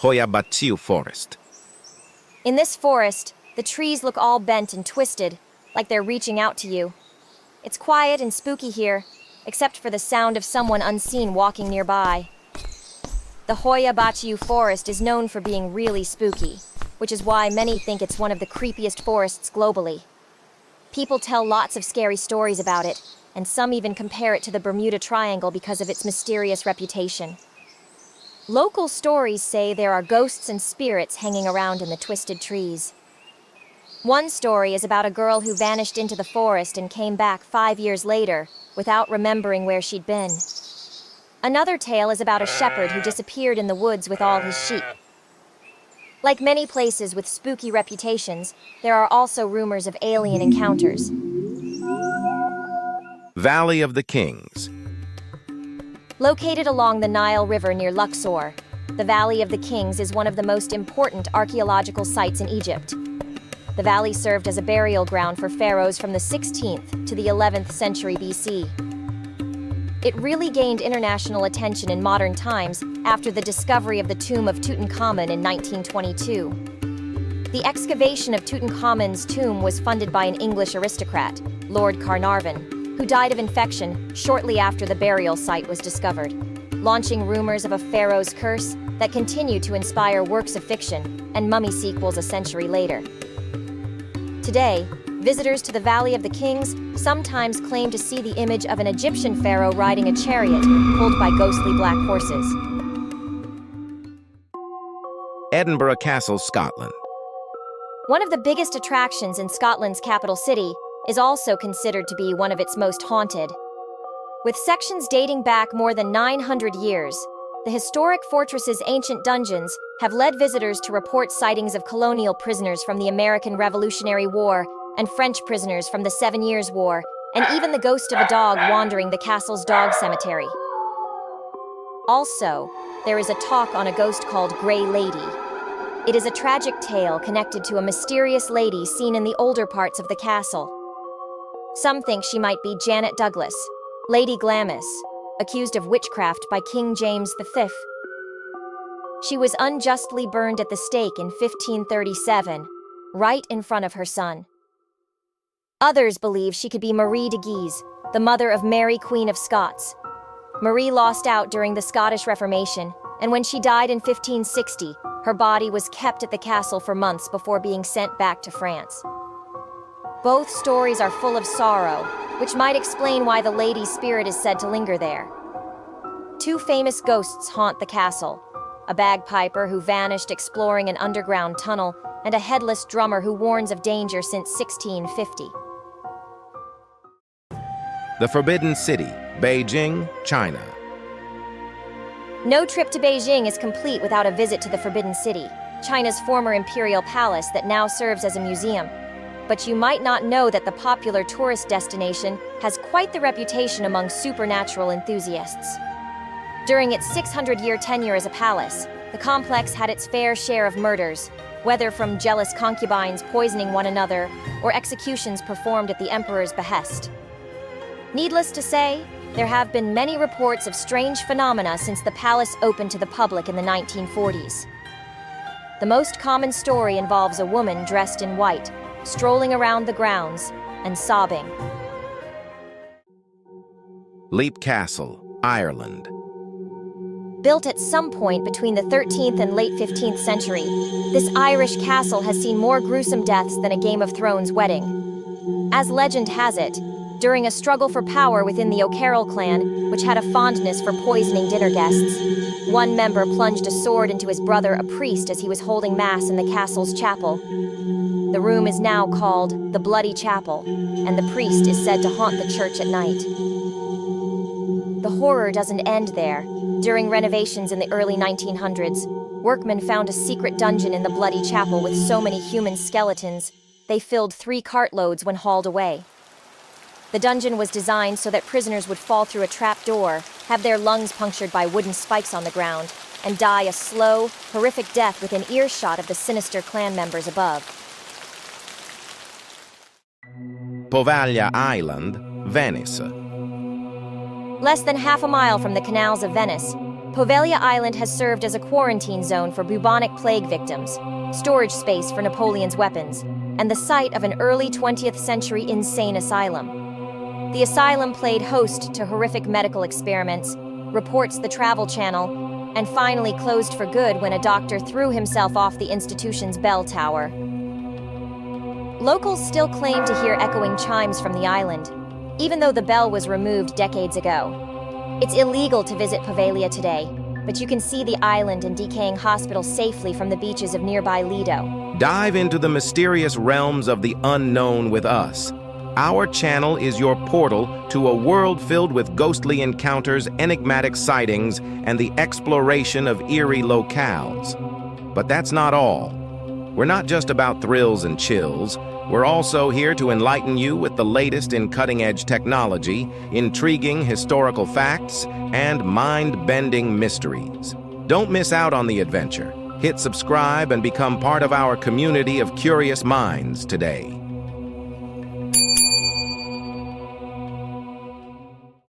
Hoya forest. In this forest, the trees look all bent and twisted, like they're reaching out to you. It's quiet and spooky here, except for the sound of someone unseen walking nearby. The Hoya forest is known for being really spooky, which is why many think it's one of the creepiest forests globally. People tell lots of scary stories about it, and some even compare it to the Bermuda Triangle because of its mysterious reputation. Local stories say there are ghosts and spirits hanging around in the twisted trees. One story is about a girl who vanished into the forest and came back 5 years later without remembering where she'd been. Another tale is about a shepherd who disappeared in the woods with all his sheep. Like many places with spooky reputations, there are also rumors of alien encounters. Valley of the Kings. Located along the Nile River near Luxor, the Valley of the Kings is one of the most important archaeological sites in Egypt. The valley served as a burial ground for pharaohs from the 16th to the 11th century BC. It really gained international attention in modern times after the discovery of the tomb of Tutankhamun in 1922. The excavation of Tutankhamun's tomb was funded by an English aristocrat, Lord Carnarvon, who died of infection shortly after the burial site was discovered, launching rumors of a pharaoh's curse that continued to inspire works of fiction and mummy sequels a century later. Today, visitors to the Valley of the Kings sometimes claim to see the image of an Egyptian pharaoh riding a chariot pulled by ghostly black horses. Edinburgh Castle, Scotland. One of the biggest attractions in Scotland's capital city is also considered to be one of its most haunted. With sections dating back more than 900 years, the historic fortress's ancient dungeons have led visitors to report sightings of colonial prisoners from the American Revolutionary War and French prisoners from the 7 Years' War, and even the ghost of a dog wandering the castle's dog cemetery. Also, there is a talk on a ghost called Grey Lady. It is a tragic tale connected to a mysterious lady seen in the older parts of the castle. Some think she might be Janet Douglas, Lady Glamis, accused of witchcraft by King James V. She was unjustly burned at the stake in 1537, right in front of her son. Others believe she could be Marie de Guise, the mother of Mary, Queen of Scots. Marie lost out during the Scottish Reformation, and when she died in 1560, her body was kept at the castle for months before being sent back to France. Both stories are full of sorrow, which might explain why the lady's spirit is said to linger there. Two famous ghosts haunt the castle: a bagpiper who vanished exploring an underground tunnel, and a headless drummer who warns of danger since 1650. The Forbidden City, Beijing, China. No trip to Beijing is complete without a visit to the Forbidden City, China's former imperial palace that now serves as a museum. But you might not know that the popular tourist destination has quite the reputation among supernatural enthusiasts. During its 600-year tenure as a palace, the complex had its fair share of murders, whether from jealous concubines poisoning one another or executions performed at the emperor's behest. Needless to say, there have been many reports of strange phenomena since the palace opened to the public in the 1940s. The most common story involves a woman dressed in white, strolling around the grounds and sobbing. Leap Castle, Ireland. Built at some point between the 13th and late 15th century, this Irish castle has seen more gruesome deaths than a Game of Thrones wedding. As legend has it, during a struggle for power within the O'Carroll clan, which had a fondness for poisoning dinner guests, one member plunged a sword into his brother, a priest, as he was holding mass in the castle's chapel. The room is now called the Bloody Chapel, and the priest is said to haunt the church at night. The horror doesn't end there. During renovations in the early 1900s, workmen found a secret dungeon in the Bloody Chapel with so many human skeletons, they filled 3 cartloads when hauled away. The dungeon was designed so that prisoners would fall through a trap door, have their lungs punctured by wooden spikes on the ground, and die a slow, horrific death within earshot of the sinister clan members above. Poveglia Island, Venice. Less than half a mile from the canals of Venice, Poveglia Island has served as a quarantine zone for bubonic plague victims, storage space for Napoleon's weapons, and the site of an early 20th century insane asylum. The asylum played host to horrific medical experiments, reports the Travel Channel, and finally closed for good when a doctor threw himself off the institution's bell tower. Locals still claim to hear echoing chimes from the island, even though the bell was removed decades ago. It's illegal to visit Poveglia today, but you can see the island and decaying hospital safely from the beaches of nearby Lido. Dive into the mysterious realms of the unknown with us. Our channel is your portal to a world filled with ghostly encounters, enigmatic sightings, and the exploration of eerie locales. But that's not all. We're not just about thrills and chills. We're also here to enlighten you with the latest in cutting-edge technology, intriguing historical facts, and mind-bending mysteries. Don't miss out on the adventure. Hit subscribe and become part of our community of curious minds today.